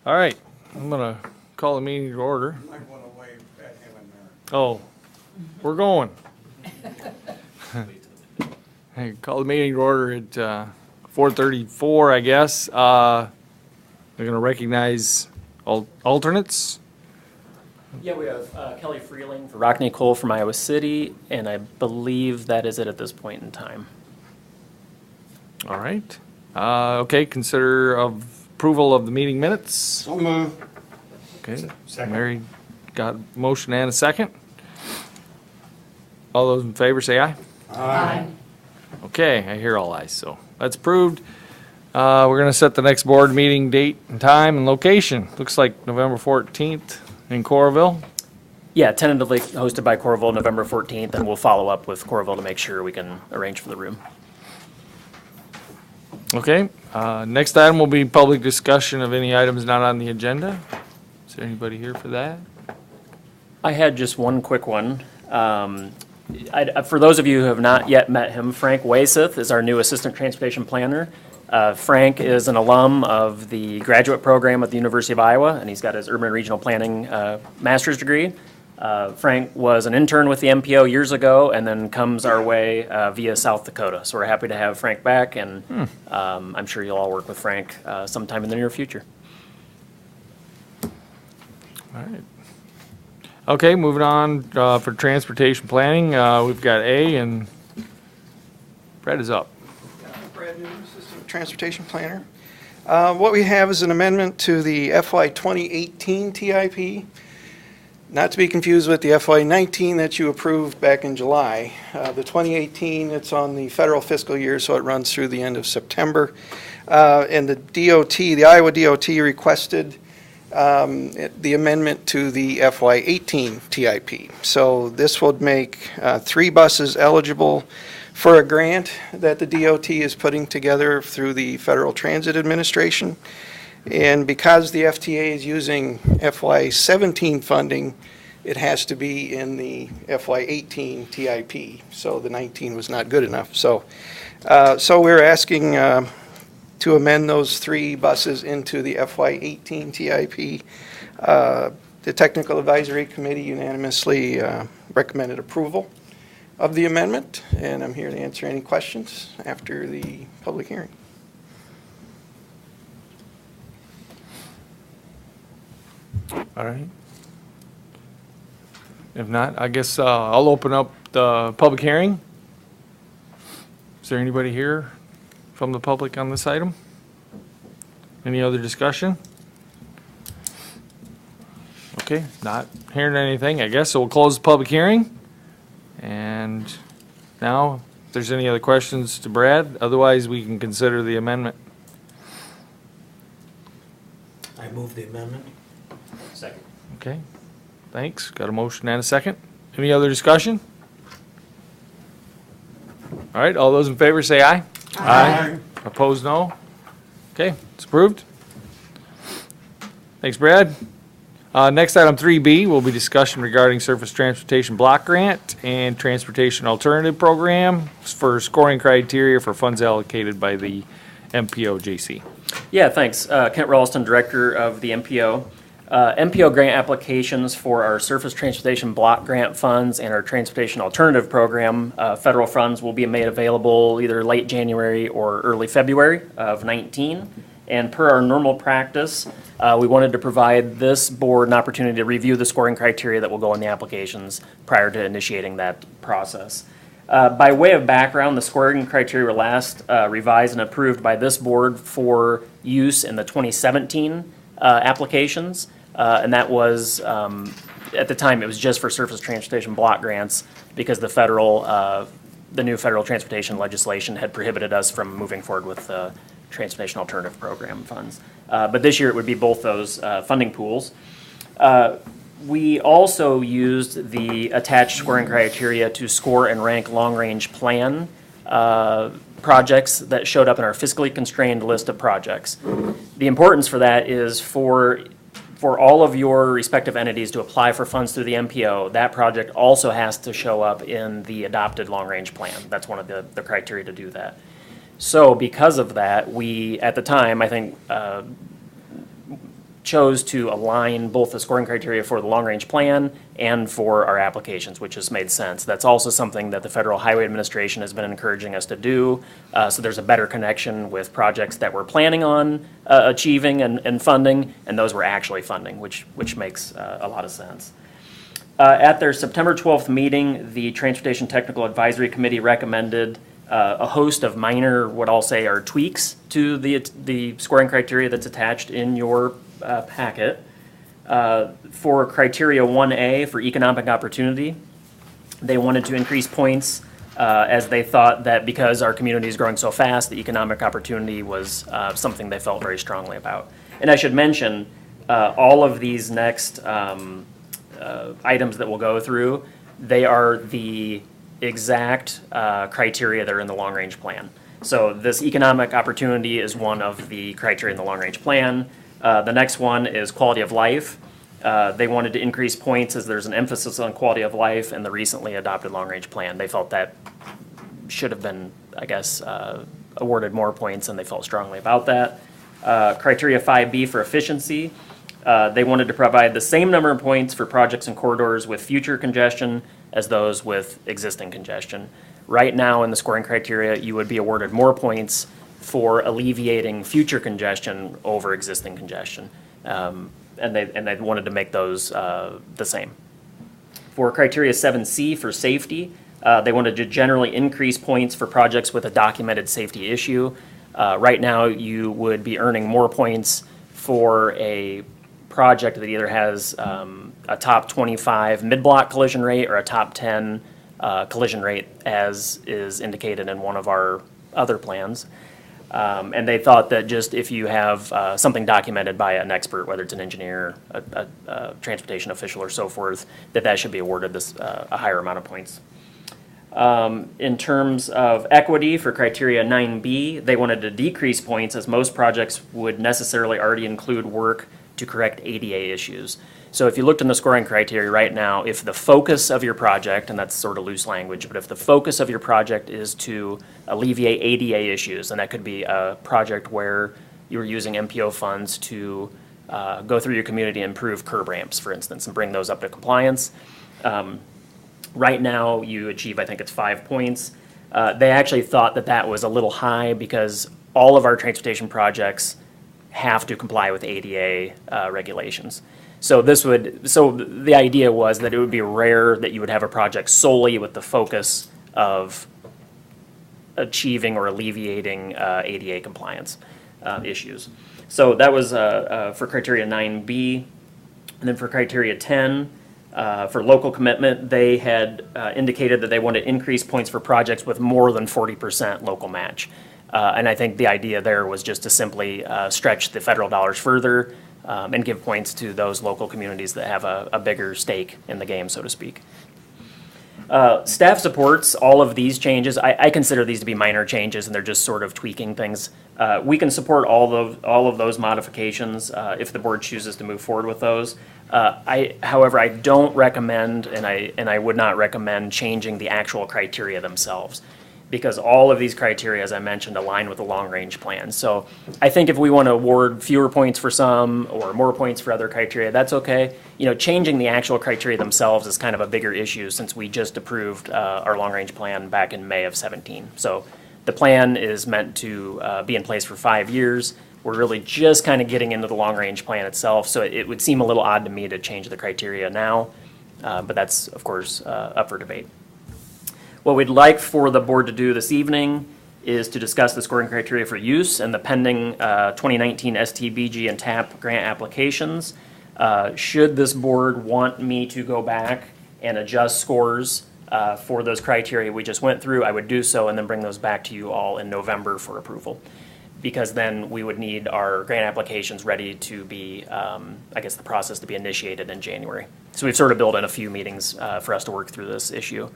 All right, I'm gonna call the meeting to order. You might want to wave at him in there. Oh, we're going. Hey, call the meeting to order at 4:34, I guess. We're gonna recognize alternates. Yeah, we have Kelly Freeling for Rockney Cole from Iowa City, and I believe that is it at this point in time. All right. Okay, consider approval of the meeting minutes. So move. Okay. Second. Mary got a motion and a second. All those in favor say aye. Aye. Okay, I hear all ayes, so that's approved. We're gonna set the next board meeting date and time and location. Looks like November 14th in Coralville. Yeah, tentatively hosted by Coralville November 14th, and we'll follow up with Coralville to make sure we can arrange for the room. Okay, next item will be public discussion of any items not on the agenda. Is there anybody here for that? I had just one quick one. For those of you who have not yet met him, Frank Wayseth is our new Assistant Transportation Planner. Frank is an alum of the graduate program at the University of Iowa, and he's got his Urban and Regional Planning master's degree. Frank was an intern with the MPO years ago and then comes our way via South Dakota. So we're happy to have Frank back, and I'm sure you'll all work with Frank sometime in the near future. All right. Okay, moving on for transportation planning, we've got A and Brett is up. Brad Newman, Assistant Transportation Planner. What we have is an amendment to the FY 2018 TIP, not to be confused with the FY 19 that you approved back in July. The 2018, it's on the federal fiscal year, so it runs through the end of September. And the DOT, the Iowa DOT requested the amendment to the FY 18 TIP. So this would make 3 buses eligible for a grant that the DOT is putting together through the Federal Transit Administration. And because the FTA is using FY 17 funding, it has to be in the FY 18 TIP. So the 19 was not good enough. So we're asking to amend those 3 buses into the FY 18 TIP. The Technical Advisory Committee unanimously recommended approval of the amendment, and I'm here to answer any questions after the public hearing. All right. If not, I guess I'll open up the public hearing. Is there anybody here from the public on this item? Any other discussion? Okay, not hearing anything, I guess, so we'll close the public hearing. And now, if there's any other questions to Brad, otherwise we can consider the amendment. I move the amendment. Second. Okay, thanks. Got a motion and a second. Any other discussion? All right, all those in favor say aye. Aye. Opposed, no? Okay, it's approved. Thanks, Brad. Next, item 3B will be discussion regarding Surface Transportation Block Grant and Transportation Alternative Program for scoring criteria for funds allocated by the MPOJC. Yeah, thanks. Kent Ralston, Director of the MPO. MPO grant applications for our Surface Transportation Block Grant funds and our Transportation Alternative Program federal funds will be made available either late January or early February of 19. And per our normal practice, we wanted to provide this board an opportunity to review the scoring criteria that will go in the applications prior to initiating that process. By way of background, the scoring criteria were last revised and approved by this board for use in the 2017 applications. And that was, at the time, it was just for surface transportation block grants because the new federal transportation legislation had prohibited us from moving forward with Transportation Alternative Program funds. But this year it would be both those funding pools. We also used the attached scoring criteria to score and rank long-range plan projects that showed up in our fiscally constrained list of projects. The importance for that is for all of your respective entities to apply for funds through the MPO, that project also has to show up in the adopted long-range plan. That's one of the criteria to do that. So because of that, we, at the time, I think chose to align both the scoring criteria for the long-range plan and for our applications, which just made sense. That's also something that the Federal Highway Administration has been encouraging us to do, so there's a better connection with projects that we're planning on achieving and funding, and those we're actually funding, which makes a lot of sense. At their September 12th meeting, the Transportation Technical Advisory Committee recommended a host of minor, what I'll say are tweaks to the scoring criteria that's attached in your packet. For criteria 1A for economic opportunity, they wanted to increase points as they thought that because our community is growing so fast, the economic opportunity was something they felt very strongly about. And I should mention, all of these next items that we'll go through, they are the exact criteria that are in the long-range plan. So this economic opportunity is one of the criteria in the long-range plan. The next one is quality of life. They wanted to increase points as there's an emphasis on quality of life in the recently adopted long-range plan. They felt that should have been, I guess, awarded more points, and they felt strongly about that. Criteria 5B for efficiency. They wanted to provide the same number of points for projects and corridors with future congestion as those with existing congestion. Right now in the scoring criteria, you would be awarded more points for alleviating future congestion over existing congestion. And they wanted to make those the same. For criteria 7C for safety, they wanted to generally increase points for projects with a documented safety issue. Right now, you would be earning more points for a project that either has a top 25 mid-block collision rate or a top 10 collision rate, as is indicated in one of our other plans. And they thought that just if you have something documented by an expert, whether it's an engineer, a transportation official, or so forth, that should be awarded this a higher amount of points. In terms of equity for criteria 9B, they wanted to decrease points as most projects would necessarily already include work to correct ADA issues. So if you looked in the scoring criteria right now, if the focus of your project, and that's sort of loose language, but if the focus of your project is to alleviate ADA issues, and that could be a project where you're using MPO funds to go through your community and improve curb ramps, for instance, and bring those up to compliance. Right now, you achieve, I think it's 5 points. They actually thought that was a little high because all of our transportation projects have to comply with ADA regulations. So the idea was that it would be rare that you would have a project solely with the focus of achieving or alleviating ADA compliance issues. So that was for criteria 9B. And then for criteria 10, for local commitment, they had indicated that they wanted to increase points for projects with more than 40% local match. And I think the idea there was just to simply stretch the federal dollars further and give points to those local communities that have a bigger stake in the game, so to speak. Staff supports all of these changes. I consider these to be minor changes, and they're just sort of tweaking things. We can support all of those modifications if the board chooses to move forward with those. However, I don't recommend, and I would not recommend changing the actual criteria themselves, because all of these criteria, as I mentioned, align with the long-range plan. So I think if we want to award fewer points for some or more points for other criteria, that's okay. You know, changing the actual criteria themselves is kind of a bigger issue since we just approved our long-range plan back in May of 17. So the plan is meant to be in place for 5 years. We're really just kind of getting into the long-range plan itself, so it would seem a little odd to me to change the criteria now, but that's, of course, up for debate. What we'd like for the board to do this evening is to discuss the scoring criteria for use and the pending 2019 STBG and TAP grant applications. Should this board want me to go back and adjust scores for those criteria we just went through, I would do so and then bring those back to you all in November for approval. Because then we would need our grant applications ready to be, I guess the process to be initiated in January. So we've sort of built in a few meetings for us to work through this issue.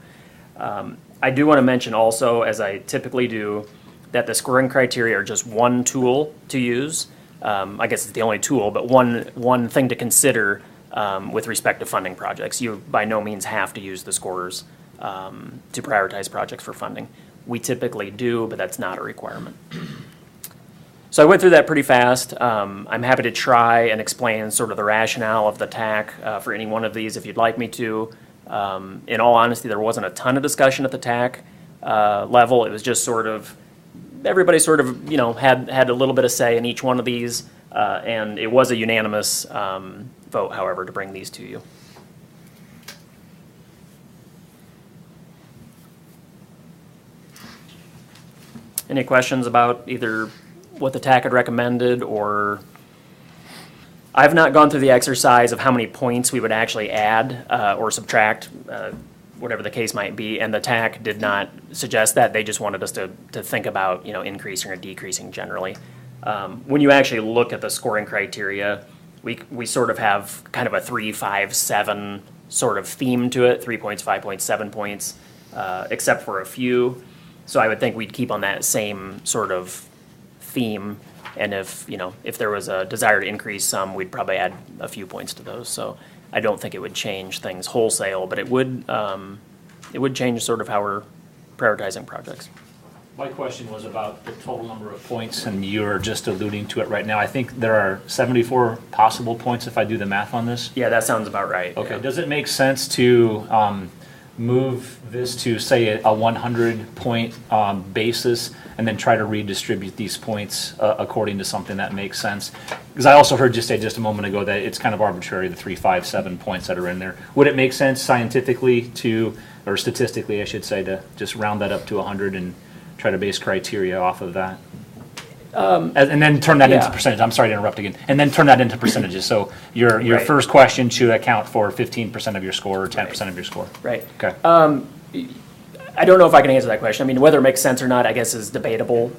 I do want to mention also, as I typically do, that the scoring criteria are just one tool to use. I guess it's the only tool, but one thing to consider with respect to funding projects. You by no means have to use the scores to prioritize projects for funding. We typically do, but that's not a requirement. So I went through that pretty fast. I'm happy to try and explain sort of the rationale of the TAC for any one of these if you'd like me to. In all honesty, there wasn't a ton of discussion at the TAC level. It was just sort of, everybody sort of, had a little bit of say in each one of these. And it was a unanimous vote, however, to bring these to you. Any questions about either what the TAC had recommended, or I've not gone through the exercise of how many points we would actually add or subtract, whatever the case might be, and the TAC did not suggest that. They just wanted us to think about, increasing or decreasing generally. When you actually look at the scoring criteria, we sort of have kind of a 3, 5, 7 sort of theme to it, 3 points, 5 points, 7 points, except for a few. So I would think we'd keep on that same sort of theme, and if there was a desire to increase some, we'd probably add a few points to those. So I don't think it would change things wholesale, but it would change sort of how we're prioritizing projects. My question was about the total number of points, and you're just alluding to it right now. I think there are 74 possible points if I do the math on this. Yeah, that sounds about right. Okay, Yeah. does it make sense to move this to, say, a 100-point basis, and then try to redistribute these points according to something that makes sense? Because I also heard you say just a moment ago that it's kind of arbitrary, the 3, 5, 7 points that are in there. Would it make sense scientifically to, or statistically, I should say, to just round that up to 100 and try to base criteria off of that? And then turn that into yeah. percentage. I'm sorry to interrupt again. And then turn that into percentages. So your Right. first question should account for 15% of your score or 10% of your score. Right. Okay. I don't know if I can answer that question. I mean, whether it makes sense or not, I guess, is debatable.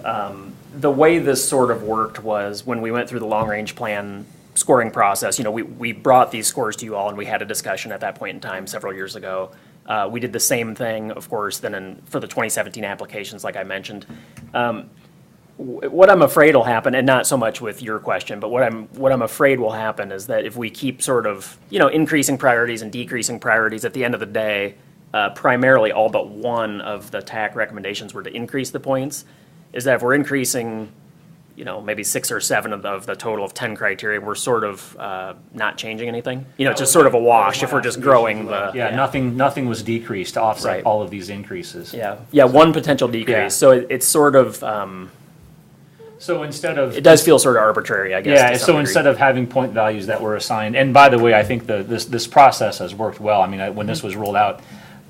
The way this sort of worked was when we went through the long-range plan scoring process, we brought these scores to you all, and we had a discussion at that point in time several years ago. We did the same thing, of course, then for the 2017 applications, like I mentioned. What I'm afraid will happen, and not so much with your question, but what I'm afraid will happen is that if we keep sort of, increasing priorities and decreasing priorities, at the end of the day, primarily all but one of the TAC recommendations were to increase the points, is that if we're increasing, maybe 6 or 7 of the total of 10 criteria, we're sort of not changing anything. It's just sort of a wash if we're just growing the. Yeah, nothing was decreased to offset Right. all of these increases. Yeah, one potential decrease. Yeah. So it's sort of, So instead of. it does feel sort of arbitrary, I guess. Yeah, to some so degree. instead of having point values that were assigned, and by the way, I think this process has worked well. I mean, when this was rolled out,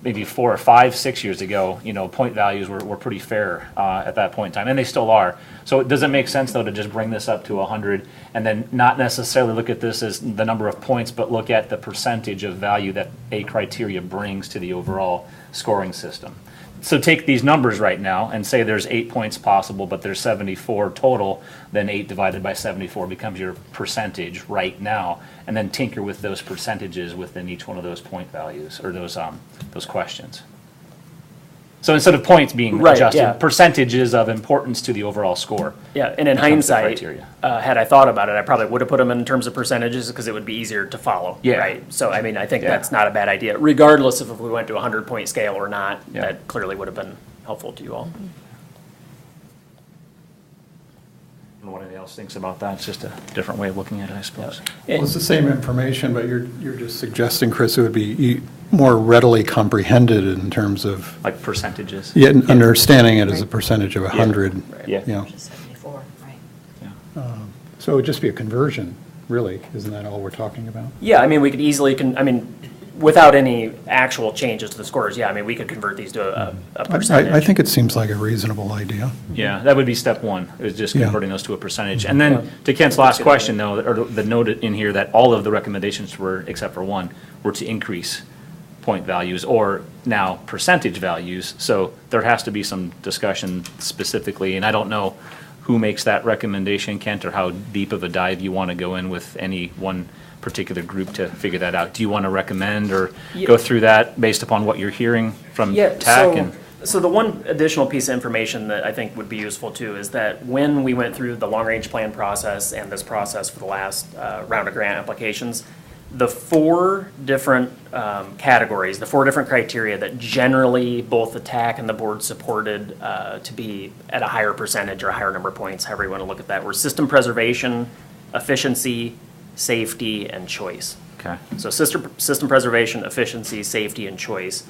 maybe 4 or 5, 6 years ago, point values were pretty fair at that point in time, and they still are. So does it make sense, though, to just bring this up to 100 and then not necessarily look at this as the number of points, but look at the percentage of value that a criteria brings to the overall scoring system? So take these numbers right now and say there's 8 points possible, but there's 74 total, then 8 divided by 74 becomes your percentage right now, and then tinker with those percentages within each one of those point values, or those questions. So instead of points being Right, adjusted, yeah. percentages of importance to the overall score. Yeah, and in becomes the hindsight, criteria. had I thought about it, I probably would have put them in terms of percentages because it would be easier to follow. Yeah. Right. So I mean, I think Yeah. that's not a bad idea, regardless of if we went to a 100-point scale or not. Yeah. That clearly would have been helpful to you all. I don't know what anybody else thinks about that. It's just a different way of looking at it, I suppose. Well, it's the same information, but you're just suggesting, Chris, it would be more readily comprehended in terms of, Like percentages. yeah, understanding it as a percentage of 100. Yeah. You know, 74, right. so it would just be a conversion, really, isn't that all we're talking about? Yeah, I mean, we could easily, without any actual changes to the scores, yeah, I mean, we could convert these to a percentage. I think it seems like a reasonable idea. Yeah, that would be step one, is just Yeah. converting those to a percentage. And then, to Kent's last question, though, or the note in here, that all of the recommendations were, except for one, were to increase point values, or now percentage values. So there has to be some discussion specifically, and I don't know who makes that recommendation, Kent, or how deep of a dive you want to go in with any one particular group to figure that out. Do you want to recommend or go through that based upon what you're hearing from Yeah, TAC? so the one additional piece of information that I think would be useful too is that when we went through the long-range plan process and this process for the last round of grant applications, the four different categories, the four different criteria that generally both the TAC and the board supported to be at a higher percentage or a higher number of points, however you want to look at that, were system preservation, efficiency, safety, and choice. Okay. So system preservation, efficiency, safety, and choice.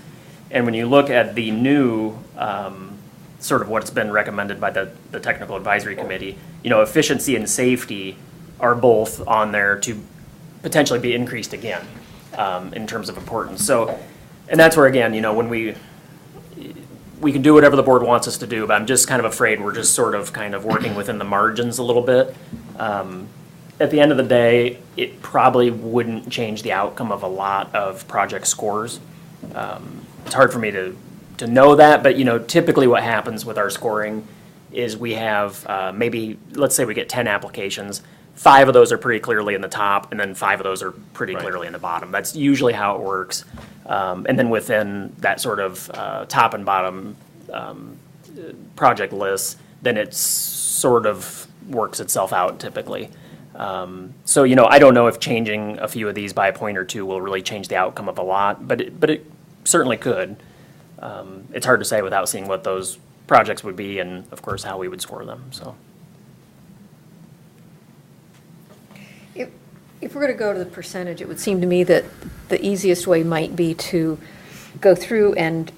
And when you look at the new, sort of what's been recommended by the Technical Advisory Committee, efficiency and safety are both on there to potentially be increased again in terms of importance. So, and that's where, again, when we can do whatever the board wants us to do, but I'm just kind of afraid we're just sort of kind of working within the margins a little bit. At the end of the day, it probably wouldn't change the outcome of a lot of project scores. It's hard for me to know that, but typically what happens with our scoring is we have maybe, let's say we get 10 applications. 5 of those are pretty clearly in the top, and then 5 of those are pretty clearly in the bottom. That's usually how it works. And then within that sort of top and bottom project list, then it sort of works itself out typically. So, I don't know if changing a few of these by a point or two will really change the outcome of a lot, but it certainly could. It's hard to say without seeing what those projects would be and, of course, how we would score them, so. If we're going to go to the percentage, it would seem to me that the easiest way might be to go through and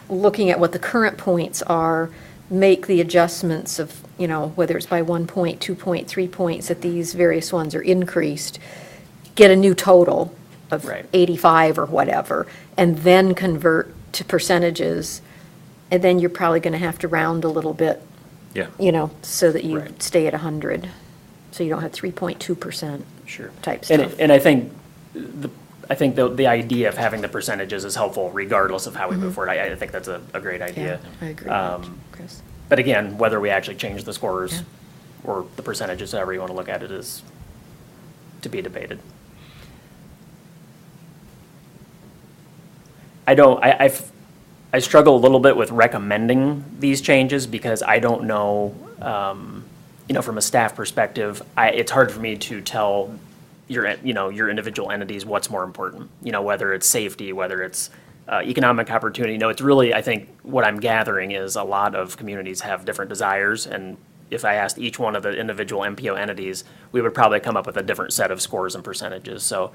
looking at what the current points are, make the adjustments of, whether it's by 1 point, 2 point, 3 points, that these various ones are increased, get a new total of Right. 85 or whatever, and then convert to percentages, and then you're probably going to have to round a little bit, Yeah. so that you Right. stay at 100, so you don't have 3.2%. Sure. Type And, stuff. and I think the idea of having the percentages is helpful regardless of how we move forward. I think that's a great idea. Yeah, I agree with that, Um, Chris. But again, whether we actually change the scores Yeah. or the percentages, however you want to look at it, is to be debated. I struggle a little bit with recommending these changes because I don't know, from a staff perspective, it's hard for me to tell your individual entities what's more important, whether it's safety, whether it's economic opportunity. It's really, I think, what I'm gathering is a lot of communities have different desires, and if I asked each one of the individual MPO entities, we would probably come up with a different set of scores and percentages. So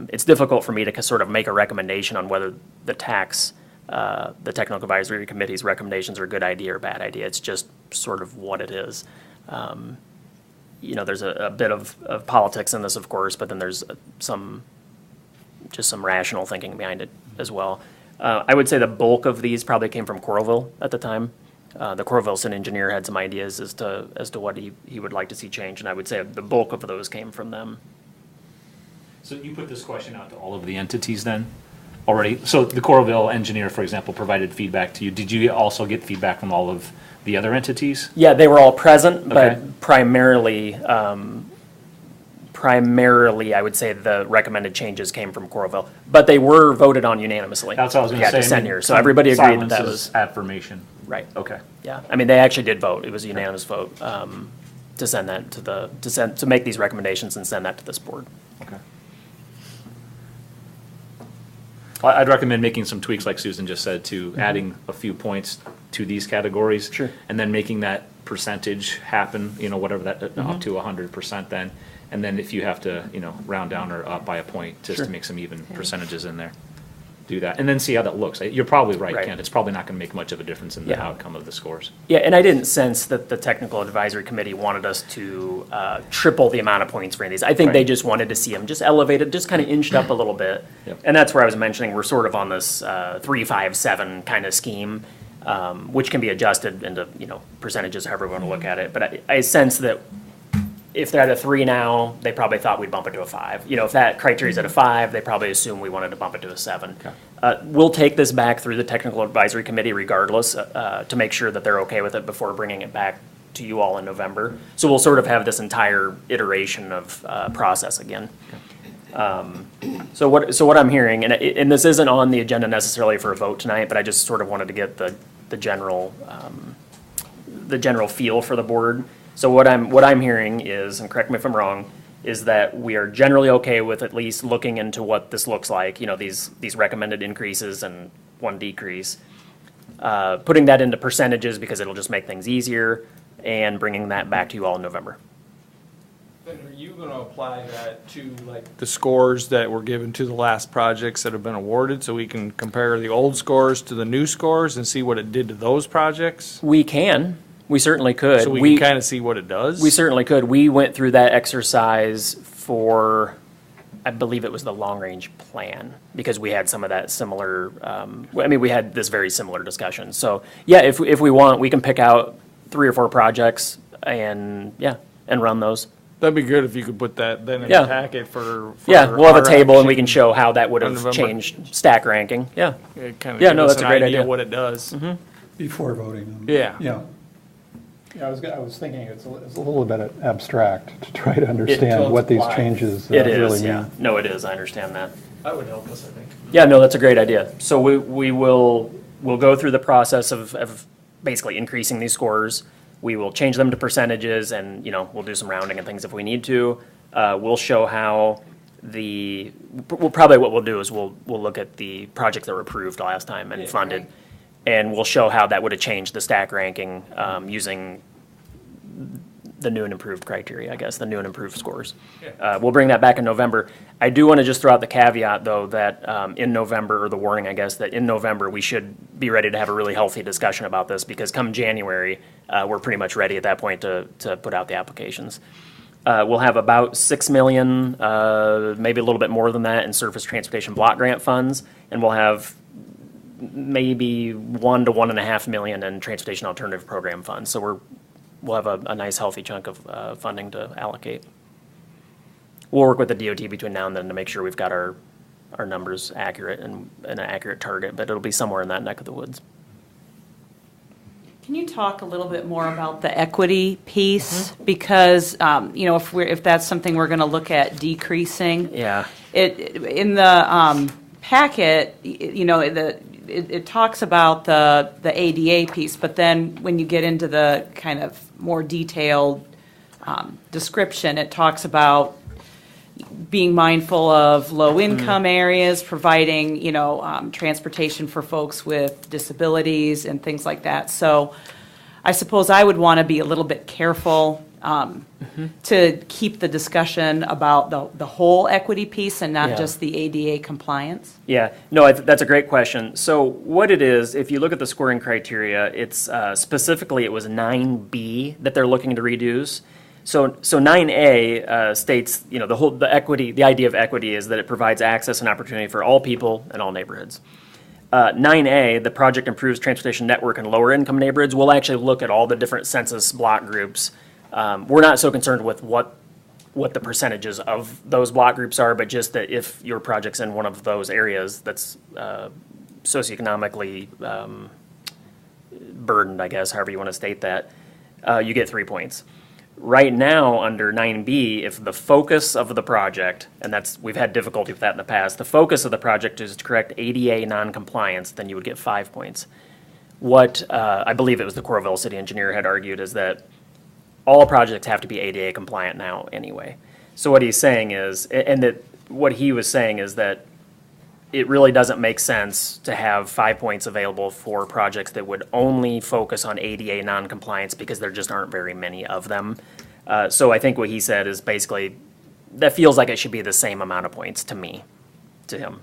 it's difficult for me to sort of make a recommendation on whether the Technical Advisory Committee's recommendations are a good idea or bad idea. It's just sort of what it is. There's a bit of politics in this, of course, but then there's some rational thinking behind it as well. I would say the bulk of these probably came from Coralville at the time. The Coralville City engineer had some ideas as to what he would like to see change, and I would say the bulk of those came from them. So you put this question out to all of the entities then already? So the Coralville engineer, for example, provided feedback to you. Did you also get feedback from all of the other entities? Yeah, they were all present, but Okay. primarily, I would say the recommended changes came from Coralville, but they were voted on unanimously. That's what I was going to say. Yeah, I dissent mean, here, so everybody agreed that that silence was, is affirmation. right. Okay. Yeah, I mean, they actually did vote. It was a unanimous vote to send that to make these recommendations and send that to this board. Okay. Well, I'd recommend making some tweaks, like Susan just said, to adding a few points to these categories. Sure. And then making that percentage happen, whatever that, up to 100% then. And then if you have to, round down or up by a point, just Sure. to make some even percentages in there. Do that, and then see how that looks. You're probably right, Right. Kent. It's probably not going to make much of a difference in the Yeah. outcome of the scores. Yeah, and I didn't sense that the Technical Advisory Committee wanted us to triple the amount of points for any of these. I think they Right. just wanted to see them just elevated, just kind of inched up a little bit. Yep. And that's where I was mentioning, we're sort of on this 3, 5, 7 kind of scheme, which can be adjusted into, percentages, however we want to look at it. But I sense that if they're at a 3 now, they probably thought we'd bump it to a 5. If that criteria's at a 5, they probably assume we wanted to bump it to a 7. Okay. We'll take this back through the Technical Advisory Committee regardless, to make sure that they're okay with it before bringing it back to you all in November. So we'll sort of have this entire iteration of process again. So what I'm hearing, and this isn't on the agenda necessarily for a vote tonight, but I just sort of wanted to get the general feel for the board. So what I'm hearing is, and correct me if I'm wrong, is that we are generally okay with at least looking into what this looks like, these recommended increases and one decrease. Putting that into percentages because it'll just make things easier, and bringing that back to you all in November. Then are you gonna apply that to like the scores that were given to the last projects that have been awarded, so we can compare the old scores to the new scores and see what it did to those projects? We certainly could. So we can kind of see what it does? We certainly could. We went through that exercise for, I believe it was the long-range plan, because we had some of that similar, we had this very similar discussion. So, yeah, if we want, we can pick out 3 or 4 projects and run those. That'd be good if you could put that then in Yeah. the packet for Yeah, we'll have a our table and we can action. show how that would on have November. changed stack ranking. Yeah. It kind Yeah, of no, gives us that's a an great idea idea. what it does. Before voting. Yeah. Yeah. Yeah, I was thinking it's a little bit abstract to try to understand what these apply. changes It really is, mean. yeah. No, it is. I understand that. That would help us, I think. Yeah, no, that's a great idea. So we'll go through the process of basically increasing these scores. We will change them to percentages and, we'll do some rounding and things if we need to. We'll show how what we'll do is we'll look at the projects that were approved last time and funded. And we'll show how that would have changed the stack ranking, using the new and improved criteria, I guess, the new and improved scores. We'll bring that back in November. I do want to just throw out the caveat, though, that in November, or the warning, I guess, that in November, we should be ready to have a really healthy discussion about this, because come January, we're pretty much ready at that point to put out the applications. We'll have about 6 million, maybe a little bit more than that, in surface transportation block grant funds, and we'll have maybe 1 to 1.5 million in transportation alternative program funds. So we'll have a nice healthy chunk of funding to allocate. We'll work with the DOT between now and then to make sure we've got our numbers accurate and an accurate target, but it'll be somewhere in that neck of the woods. Can you talk a little bit more about the equity piece? Because, if that's something we're going to look at decreasing. Yeah. In the packet, it talks about the ADA piece, but then when you get into the kind of more detailed description, it talks about being mindful of low-income areas, providing, transportation for folks with disabilities and things like that. So I suppose I would want to be a little bit careful to keep the discussion about the whole equity piece and not Yeah. just the ADA compliance. Yeah, no, that's a great question. So what it is, if you look at the scoring criteria, it's specifically, it was 9B that they're looking to reduce. So 9A states, the idea of equity is that it provides access and opportunity for all people in all neighborhoods. 9A, the project improves transportation network in lower income neighborhoods. We'll actually look at all the different census block groups. We're not so concerned with what the percentages of those block groups are, but just that if your project's in one of those areas that's socioeconomically burdened, I guess, however you want to state that, you get 3 points. Right now, under 9B, if the focus of the project, and we've had difficulty with that in the past, the focus of the project is to correct ADA non-compliance, then you would get 5 points. What I believe it was the Coralville city engineer had argued is that all projects have to be ADA compliant now anyway. So what he's saying is, what he was saying is that it really doesn't make sense to have 5 points available for projects that would only focus on ADA non-compliance, because there just aren't very many of them. So I think what he said is basically, that feels like it should be the same amount of points to him.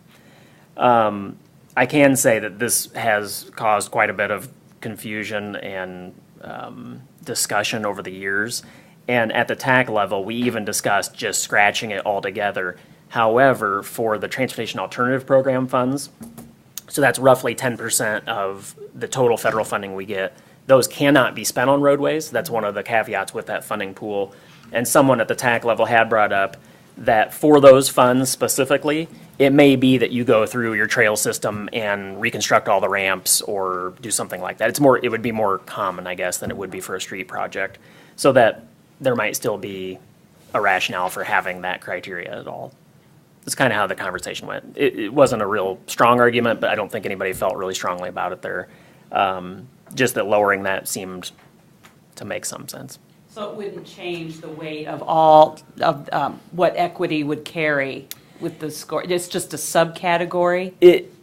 I can say that this has caused quite a bit of confusion and discussion over the years. And at the TAC level, we even discussed just scratching it altogether. However, for the Transportation Alternative Program funds, so that's roughly 10% of the total federal funding we get, those cannot be spent on roadways. That's one of the caveats with that funding pool. And someone at the TAC level had brought up that for those funds specifically, it may be that you go through your trail system and reconstruct all the ramps or do something like that. It would be more common, I guess, than it would be for a street project, so that there might still be a rationale for having that criteria at all. That's kind of how the conversation went. It wasn't a real strong argument, but I don't think anybody felt really strongly about it there. Just that lowering that seemed to make some sense. So it wouldn't change the weight of all of what equity would carry with the score? It's just a subcategory?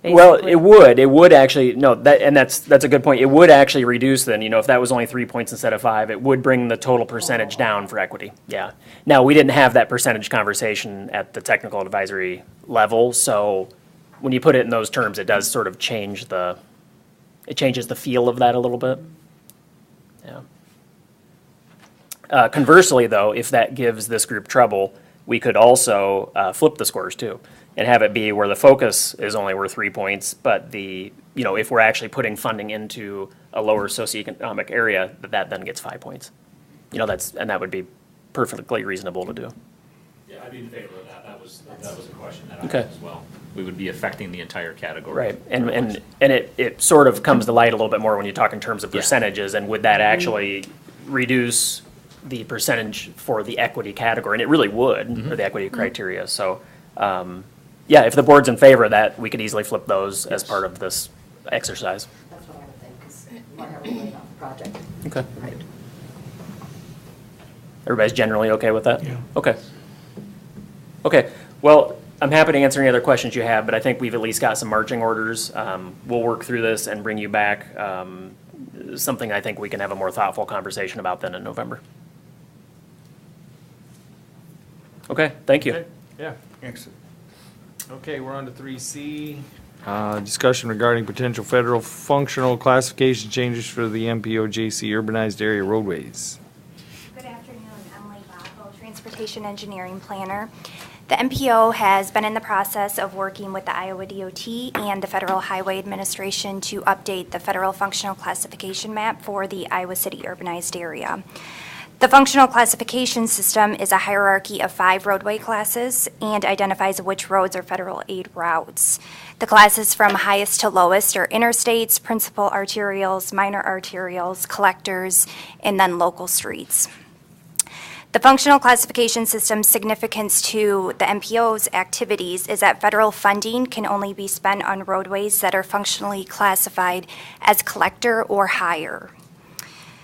Well, basically? it would actually, no, that's a good point. It would actually reduce then, if that was only 3 points instead of 5, it would bring the total percentage down for equity, yeah. Now, we didn't have that percentage conversation at the technical advisory level, so when you put it in those terms, it does sort of changes the feel of that a little bit. Yeah. Conversely, though, if that gives this group trouble, we could also flip the scores too, and have it be where the focus is only worth 3 points, but if we're actually putting funding into a lower socioeconomic area, that then gets 5 points. And that would be perfectly reasonable to do. Yeah, I'd be in favor of that. That was a question that I Okay. had as well. We would be affecting the entire category. Right, and it sort of comes to light a little bit more when you talk in terms of percentages, and would that actually reduce the percentage for the equity category? And it really would, for the equity criteria, so, yeah, if the board's in favor of that, we could easily flip those as part of this exercise. That's what I would think, because more heavily weight on the project. Okay. Right. Everybody's generally okay with that? Yeah. Okay. Okay, well, I'm happy to answer any other questions you have, but I think we've at least got some marching orders. We'll work through this and bring you back something I think we can have a more thoughtful conversation about then in November. Okay, thank you. Okay, yeah. Excellent. Okay, we're on to 3C. Discussion regarding potential federal functional classification changes for the MPOJC urbanized area roadways. Good afternoon, Emily Bacco, Transportation Engineering Planner. The MPO has been in the process of working with the Iowa DOT and the Federal Highway Administration to update the federal functional classification map for the Iowa City urbanized area. The functional classification system is a hierarchy of 5 roadway classes and identifies which roads are federal aid routes. The classes from highest to lowest are interstates, principal arterials, minor arterials, collectors, and then local streets. The functional classification system's significance to the MPO's activities is that federal funding can only be spent on roadways that are functionally classified as collector or higher.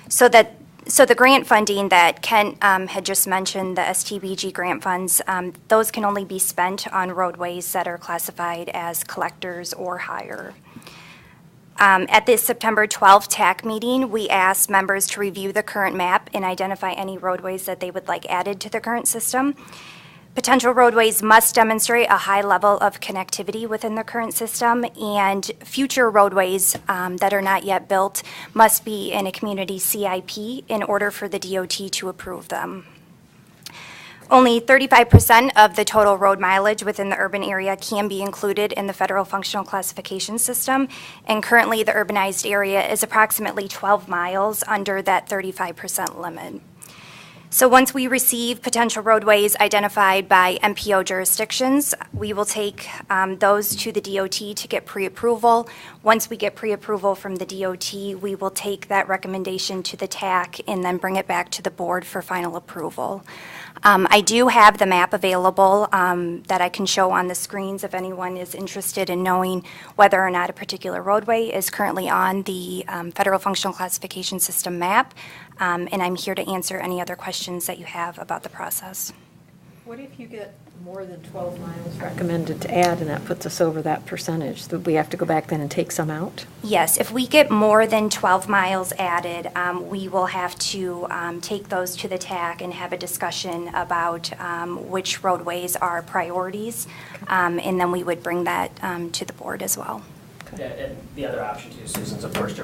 So the grant funding that Kent had just mentioned, the STBG grant funds, those can only be spent on roadways that are classified as collectors or higher. At this September 12th TAC meeting, we asked members to review the current map and identify any roadways that they would like added to the current system. Potential roadways must demonstrate a high level of connectivity within the current system, and future roadways that are not yet built must be in a community CIP in order for the DOT to approve them. Only 35% of the total road mileage within the urban area can be included in the federal functional classification system, and currently the urbanized area is approximately 12 miles under that 35% limit. So once we receive potential roadways identified by MPO jurisdictions, we will take those to the DOT to get pre-approval. Once we get pre-approval from the DOT, we will take that recommendation to the TAC and then bring it back to the board for final approval. I do have the map available that I can show on the screens if anyone is interested in knowing whether or not a particular roadway is currently on the Federal Functional Classification System map. And I'm here to answer any other questions that you have about the process. What if you get more than 12 miles recommended to add, and that puts us over that percentage? Would we have to go back then and take some out? Yes, if we get more than 12 miles added, we will have to take those to the TAC and have a discussion about which roadways are priorities, and then we would bring that to the board as well. Yeah, and the other option too, Susan's of course,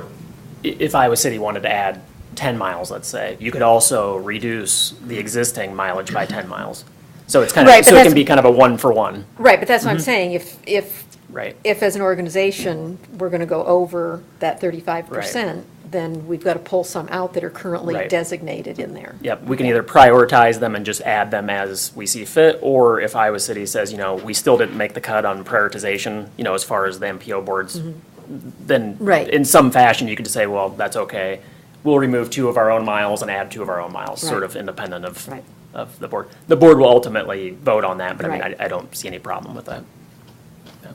if Iowa City wanted to add 10 miles, let's say, you could also reduce the existing mileage by 10 miles. So it's kind of, Right, but so it can that's- be kind of a 1-for-1. Right, but that's what I'm saying, if Right. as an organization, we're going to go over that 35%, then we've got to pull some out that are currently Right. designated in there. Yep, we can either prioritize them and just add them as we see fit, or if Iowa City says, we still didn't make the cut on prioritization, as far as the MPO boards, then Right. in some fashion, you could just say, well, that's okay. We'll remove 2 of our own miles and add 2 of our own miles, sort Right. of independent of, Right. of the board. The board will ultimately vote on that, but I mean, Right. I don't see any problem with that. Yeah.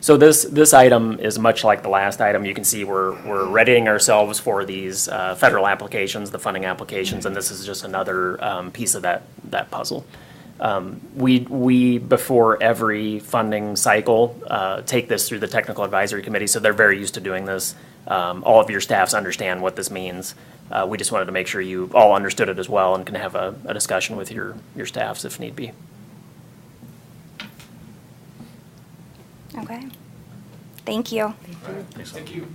So this item is much like the last item. You can see we're readying ourselves for these federal applications, the funding applications, and this is just another piece of that puzzle. We before every funding cycle, take this through the technical advisory committee, so they're very used to doing this. All of your staffs understand what this means. We just wanted to make sure you all understood it as well and can have a discussion with your staffs if need be. Okay. Thank you. Thank you.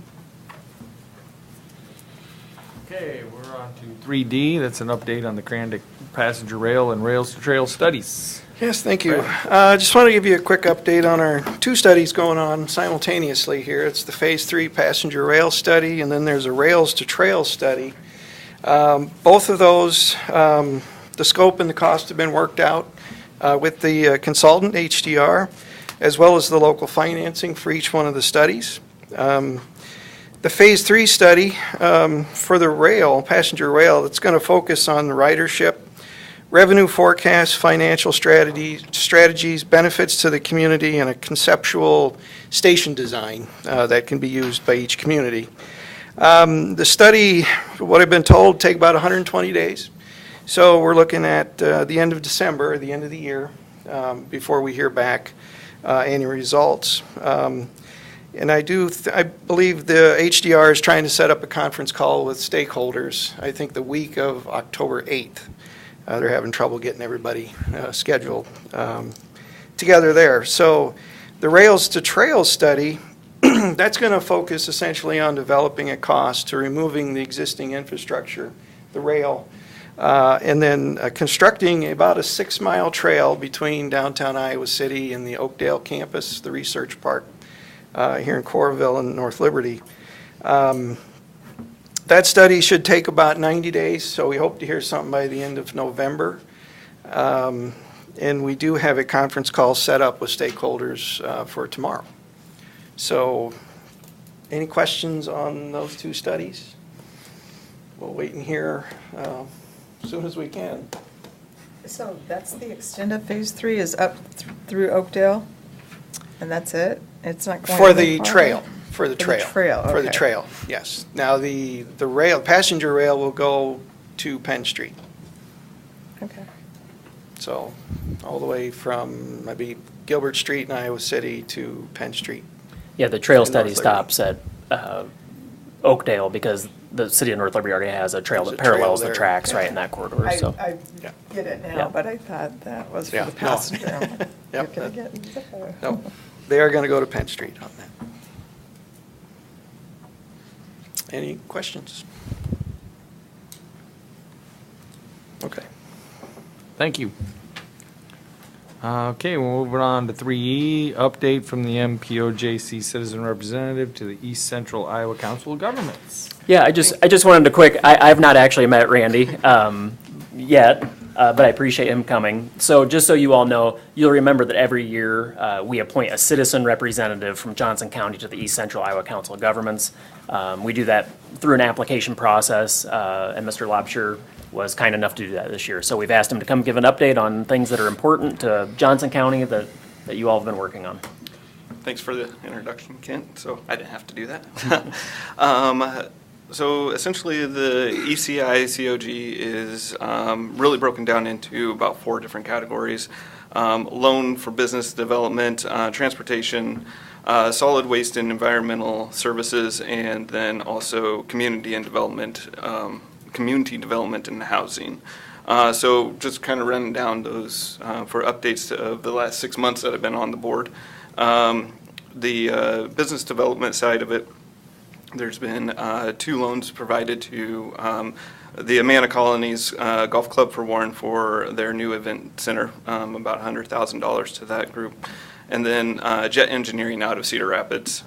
Okay, we're on to 3D. That's an update on the Grandic passenger rail and rails to trail studies. Yes, thank you. I just want to give you a quick update on our two studies going on simultaneously here. It's the Phase 3 passenger rail study, and then there's a rails to trail study. Both of those, the scope and the cost have been worked out with the consultant, HDR, as well as the local financing for each one of the studies. The Phase 3 study for the rail, passenger rail, it's going to focus on ridership, revenue forecasts, financial strategies, benefits to the community, and a conceptual station design that can be used by each community. The study, what I've been told, take about 120 days. So we're looking at the end of December, the end of the year, before we hear back any results. And I believe the HDR is trying to set up a conference call with stakeholders, I think the week of October 8th. They're having trouble getting everybody scheduled together there. So the Rails to Trails study, that's going to focus essentially on developing a cost to removing the existing infrastructure, the rail, and then constructing about a 6-mile trail between downtown Iowa City and the Oakdale campus, the research park here in Coralville and North Liberty. That study should take about 90 days, so we hope to hear something by the end of November. And we do have a conference call set up with stakeholders for tomorrow. So any questions on those two studies? We'll wait and hear as soon as we can. So that's the extent of Phase 3 is up through Oakdale? And that's it? It's not going For any the farther? trail. For the trail. For the okay. trail, yes. Now, the rail, passenger rail will go to Penn Street. Okay. So all the way from maybe Gilbert Street in Iowa City to Penn Street. Yeah, the trail In study North Liberty. stops at Oakdale because the city of North Liberty already has a trail There's that a trail parallels the there. tracks right in that corridor, so. I Yeah. get it Yeah. now, but I thought that was for Yeah, the no. passenger. I'm like, You're Yep. going to get Zippo. No, they are going to go to Penn Street on that. Any questions? Okay. Thank you. Okay, we're moving on to 3E, update from the MPOJC citizen representative to the East Central Iowa Council of Governments. Yeah, I just wanted to I've not actually met Randy yet, but I appreciate him coming. So just so you all know, you'll remember that every year we appoint a citizen representative from Johnson County to the East Central Iowa Council of Governments. We do that through an application process, and Mr. Lobsher was kind enough to do that this year. So we've asked him to come give an update on things that are important to Johnson County that you all have been working on. Thanks for the introduction, Kent, so I didn't have to do that. So essentially, the ECI COG is really broken down into about 4 different categories. Loan for business development, transportation, solid waste and environmental services, and then also community and development, community development and housing. So just kind of running down those for updates of the last 6 months that I've been on the board. The business development side of it, there's been 2 loans provided to the Amana Colonies Golf Club for Warren for their new event center, about $100,000 to that group. And then Jet Engineering out of Cedar Rapids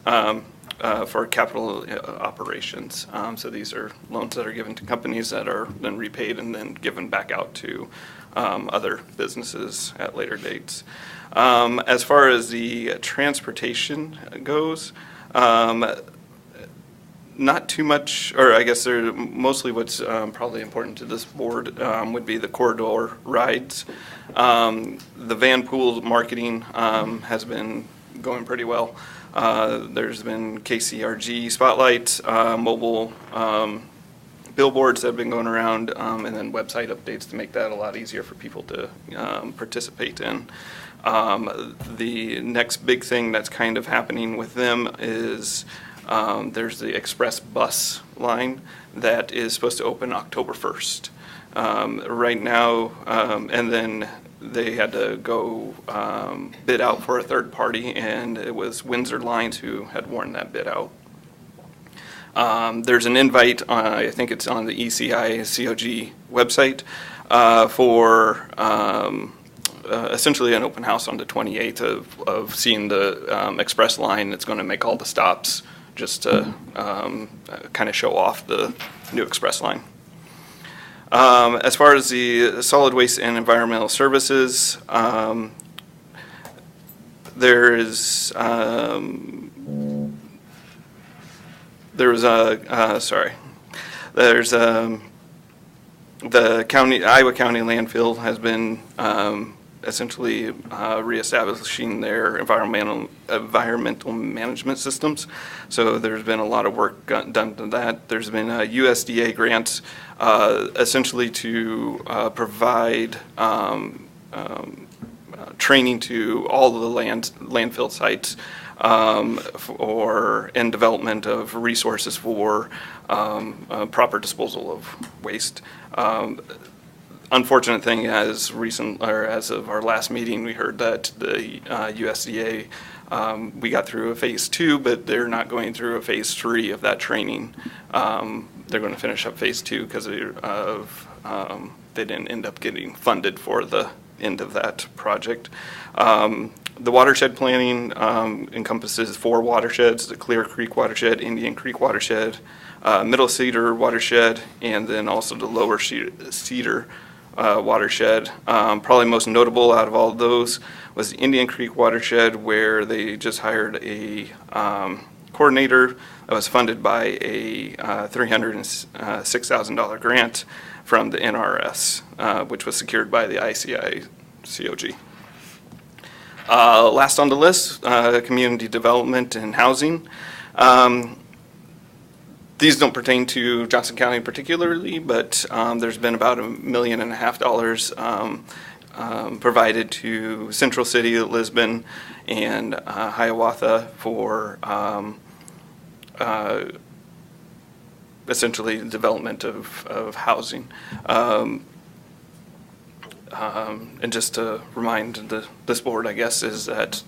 for capital operations. So these are loans that are given to companies that are then repaid and then given back out to other businesses at later dates. As far as the transportation goes, not too much, or I guess they're mostly what's probably important to this board would be the corridor rides. The van pool marketing has been going pretty well. There's been KCRG spotlights, mobile billboards that have been going around, and then website updates to make that a lot easier for people to participate in. The next big thing that's kind of happening with them is there's the express bus line that is supposed to open October 1st. Right now, and then they had to go bid out for a third party, and it was Windsor Lines who had worn that bid out. There's an invite, I think it's on the ECI COG website, for essentially an open house on the 28th of seeing the express line. It's going to make all the stops just to kind of show off the new express line. As far as the solid waste and environmental services, there's the Iowa County landfill has been essentially reestablishing their environmental management systems. So there's been a lot of work done to that. There's been USDA grants essentially to provide training to all of the landfill sites and development of resources for proper disposal of waste. Unfortunate thing, as of our last meeting, we heard that the USDA, we got through a phase 2, but they're not going through a phase 3 of that training. They're going to finish up phase 2 because of they didn't end up getting funded for the end of that project. The watershed planning encompasses 4 watersheds: the Clear Creek watershed, Indian Creek watershed, Middle Cedar watershed, and then also the Lower Cedar watershed. Probably most notable out of all of those was the Indian Creek watershed, where they just hired a coordinator that was funded by a $306,000 grant from the NRS, which was secured by the ICI COG. Last on the list, community development and housing. These don't pertain to Johnson County particularly, but there's been about $1.5 million provided to Central City, Lisbon, and Hiawatha for essentially the development of housing. And just to remind this board, I guess, is that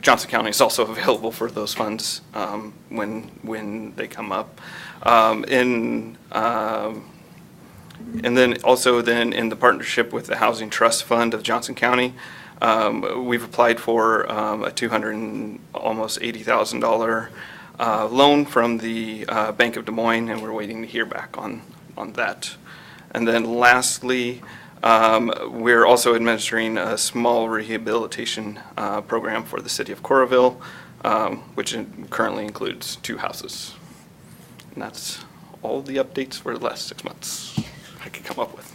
Johnson County is also available for those funds when they come up. And then also in the partnership with the Housing Trust Fund of Johnson County, we've applied for a almost $80,000 loan from the Bank of Des Moines, and we're waiting to hear back on that. And then lastly, we're also administering a small rehabilitation program for the city of Coralville, which currently includes 2 houses. And that's all the updates for the last 6 months I could come up with.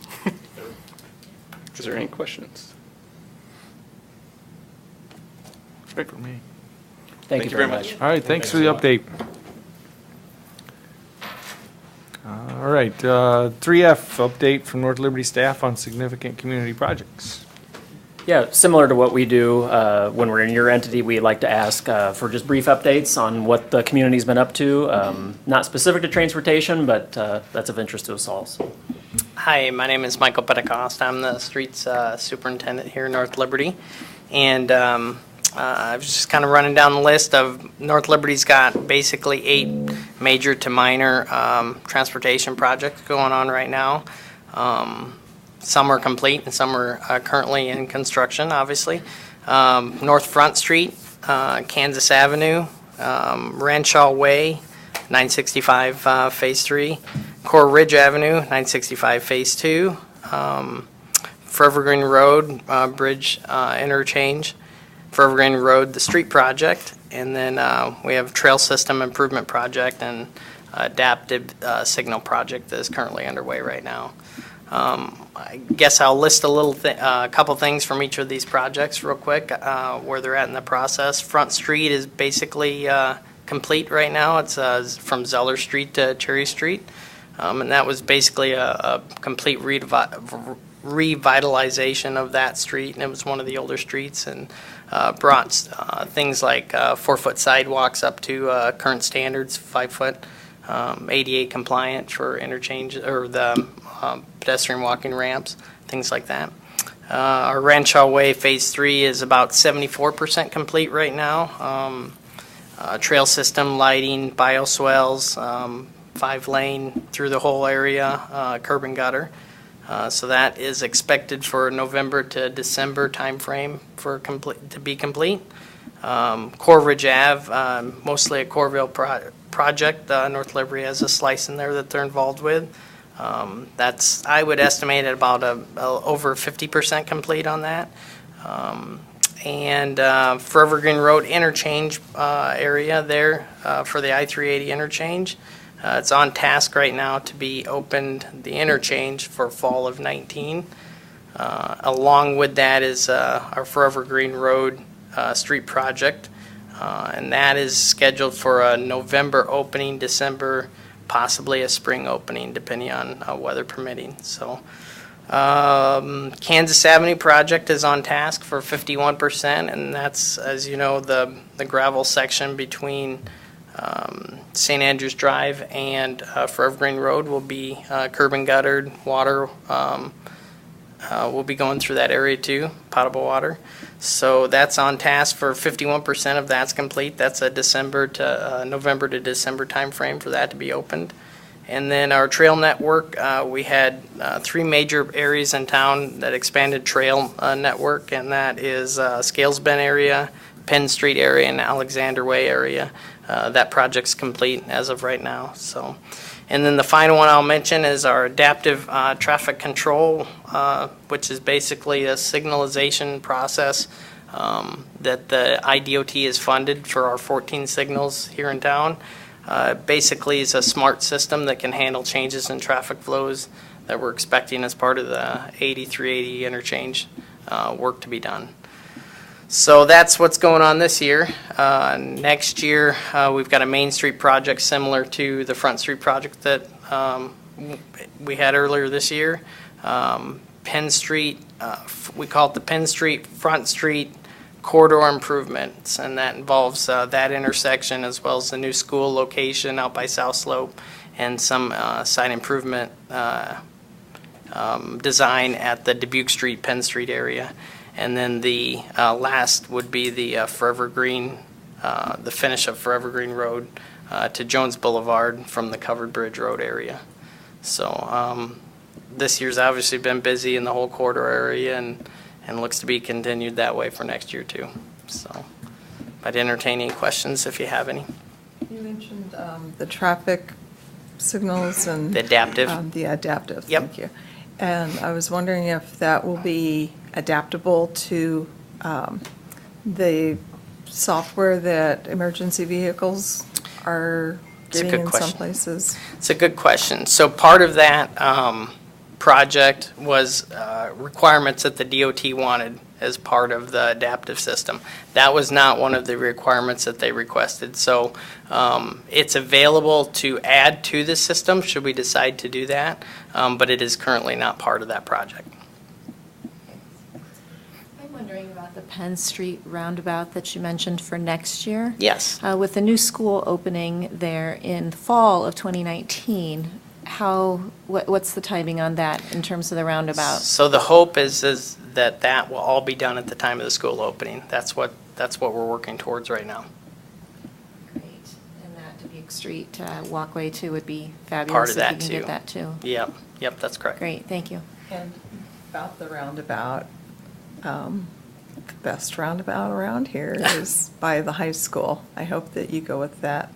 Is there any questions? Great for me. Thank you very much. All right, thanks for the update. All right, 3F, update from North Liberty staff on significant community projects. Yeah, similar to what we do when we're in your entity, we like to ask for just brief updates on what the community's been up to. Not specific to transportation, but that's of interest to us all. So. Hi, my name is Michael Pentecost. I'm the streets superintendent here in North Liberty. And I was just kind of running down the list of North Liberty's got basically 8 major to minor transportation projects going on right now. Some are complete and some are currently in construction, obviously. North Front Street, Kansas Avenue, Renshaw Way, 965 Phase 3, Core Ridge Avenue, 965 Phase 2, Forever Green Road, Bridge Interchange, Forever Green Road, the street project, and then we have Trail System Improvement Project and Adaptive Signal Project that is currently underway right now. I guess I'll list a couple things from each of these projects real quick, where they're at in the process. Front Street is basically complete right now. It's from Zeller Street to Cherry Street. And that was basically a complete revitalization of that street, and it was one of the older streets, and brought things like 4-foot sidewalks up to current standards, 5-foot, ADA compliant for interchange, or the pedestrian walking ramps, things like that. Our Rancho Way Phase 3 is about 74% complete right now. Trail system, lighting, bioswales, 5-lane through the whole area, curb and gutter. So that is expected for November to December timeframe to be complete. Core Ridge Ave, mostly a Coreville project. North Liberty has a slice in there that they're involved with. That's, I would estimate, at about over 50% complete on that. And Forever Green Road interchange area there for the I-380 interchange. It's on task right now to be opened, the interchange, for fall of 19. Along with that is our Forever Green Road street project, and that is scheduled for a November opening, December, possibly a spring opening, depending on weather permitting. So Kansas Avenue project is on task for 51%, and that's, as you know, the gravel section between St. Andrews Drive and Forever Green Road will be curb and guttered. Water will be going through that area too, potable water. So that's on task for 51% of that's complete. That's a November to December timeframe for that to be opened. And then our trail network, we had 3 major areas in town that expanded trail network, and that is Scales Bend area, Penn Street area, and Alexander Way area. That project's complete as of right now. So, and then the final one I'll mention is our adaptive traffic control, which is basically a signalization process that the IDOT is funded for our 14 signals here in town. Basically, it's a smart system that can handle changes in traffic flows that we're expecting as part of the 8380 interchange work to be done. So that's what's going on this year. Next year, we've got a Main Street project similar to the Front Street project that we had earlier this year. Penn Street, we call it the Penn Street, Front Street corridor improvements, and that involves that intersection as well as the new school location out by South Slope and some site improvement design at the Dubuque Street, Penn Street area. And then the last would be the Forever Green, the finish of Forever Green Road to Jones Boulevard from the Covered Bridge Road area. So this year's obviously been busy in the whole corridor area, and looks to be continued that way for next year too. So I'd entertain any questions if you have any. You mentioned the traffic signals and The adaptive. The adaptive, Yep. thank you. And I was wondering if that will be adaptable to the software that emergency vehicles are It's a getting good in some question. places. It's a good question. So part of that project was requirements that the DOT wanted as part of the adaptive system. That was not one of the requirements that they requested. So it's available to add to the system should we decide to do that, but it is currently not part of that project. I'm wondering about the Penn Street roundabout that you mentioned for next year. Yes. With the new school opening there in the fall of 2019, what's the timing on that in terms of the roundabout? So the hope is that will all be done at the time of the school opening. That's what we're working towards right now. Great. And that Dubuque Street walkway too would be Part fabulous of if that we can too. get that too. Yep, that's correct. Great, thank you. And about the roundabout, the best roundabout around here is by the high school. I hope that you go with that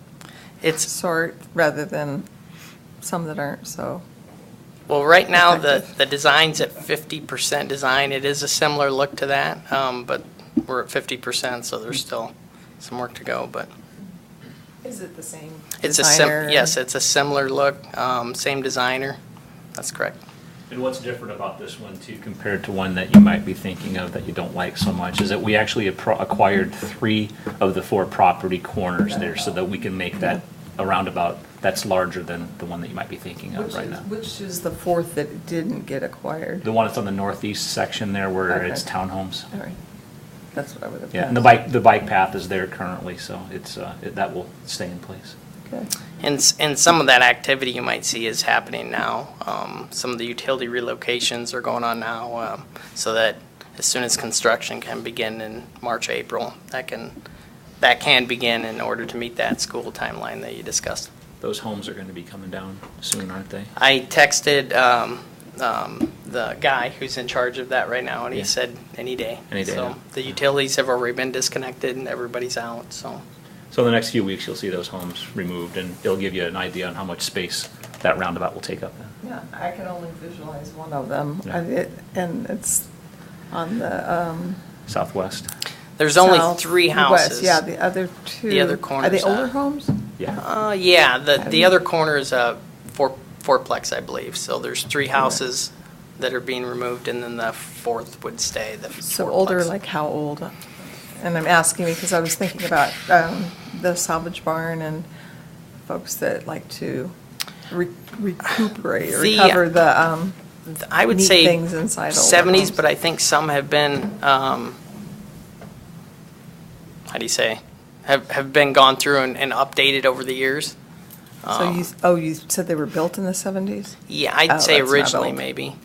sort rather than some that aren't so. Well, right now, effective. the design's at 50% design. It is a similar look to that, but we're at 50%, so there's still some work to go, but. Is it the same It's designer? yes, it's a similar look, same designer. That's correct. And what's different about this one too, compared to one that you might be thinking of that you don't like so much, is that we actually acquired 3 of the 4 property corners there so that we can make that a roundabout that's larger than the one that you might be thinking of right now. Which is the fourth that didn't get acquired? The one that's on the northeast section there where Okay. it's townhomes. All right. That's what I would have. Yeah, and the bike path is there currently, so it's, that will stay in place. Okay. And some of that activity you might see is happening now. Some of the utility relocations are going on now, so that as soon as construction can begin in March, April, that can begin in order to meet that school timeline that you discussed. Those homes are going to be coming down soon, aren't they? I texted the guy who's in charge of that right now, and he Yeah. said any day. Any day, So yeah. the utilities have already been disconnected and everybody's out, so. So in the next few weeks, you'll see those homes removed, and it'll give you an idea on how much space that roundabout will take up then. Yeah, I can only visualize one of them. Yeah. And it's on the Southwest. There's only south 3 west. houses. Yeah, the other 2. The other Are corners, they older homes? Yeah. Yeah, the other corner is a fourplex, I believe. So there's 3 houses that are being removed, and then the 4th would stay, the So fourplex. older, like how old? And I'm asking because I was thinking about the salvage barn and folks that like to recuperate or The, recover the I would neat say things inside older 70s, homes. but I think some have been, how do you say, have been gone through and updated over the years. So you said they were built in the 70s? Yeah, I'd Oh, say that's not originally old. maybe.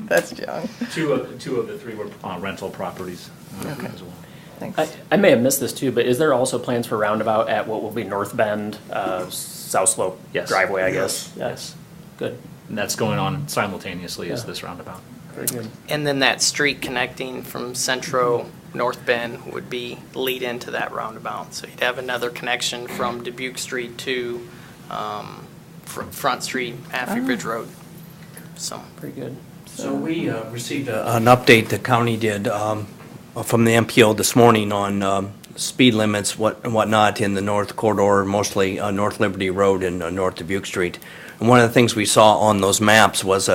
That's young. Two of the 3 were rental properties Okay. as well. Thanks. I may have missed this too, but is there also plans for roundabout at what will be North Bend, South Slope Yes. driveway, I guess? Yes. Good. And that's going on simultaneously as Yeah. this roundabout. Very good. And then that street connecting from Centro North Bend would be lead into that roundabout. So you'd have another connection from Dubuque Street to Front Street, Affy Bridge Road. So. Pretty good. So we received an update the county did from the MPO this morning on speed limits and whatnot in the north corridor, mostly North Liberty Road and North Dubuque Street. And one of the things we saw on those maps was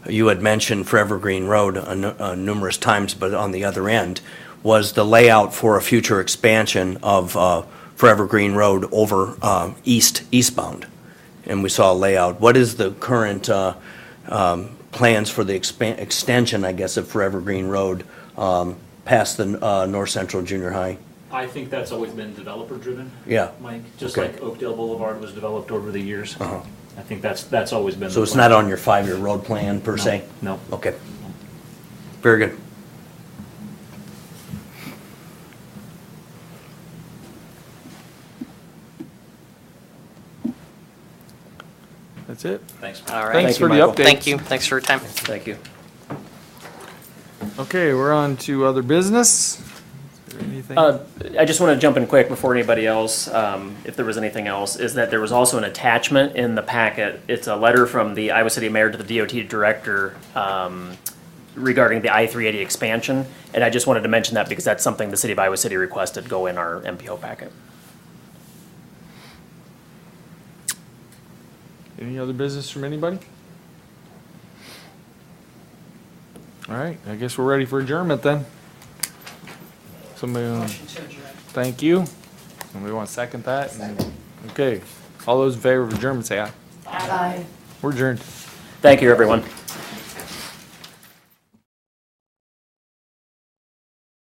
you had mentioned Forever Green Road numerous times, but on the other end was the layout for a future expansion of Forever Green Road over eastbound. And we saw a layout. What is the current plans for the extension, I guess, of Forever Green Road past the North Central Junior High? I think that's always been developer-driven. Yeah. Mike, just Okay. like Oakdale Boulevard was developed over the years. Uh-huh. I think that's always been. So the it's plan. not on your 5-year road plan per No, se? no. Okay. Very good. That's it. Thanks. All right. Thanks for the Michael. update. Thank you. Thanks for your time. Thank you. Okay, we're on to other business. Is there anything? I just want to jump in quick before anybody else, if there was anything else, is that there was also an attachment in the packet. It's a letter from the Iowa City Mayor to the DOT Director regarding the I-380 expansion. And I just wanted to mention that because that's something the City of Iowa City requested go in our MPO packet. Any other business from anybody? All right, I guess we're ready for adjournment then. Somebody, thank you. Somebody want to second that? Okay, all those in favor of adjournment say aye. Aye. We're adjourned. Thank you, everyone.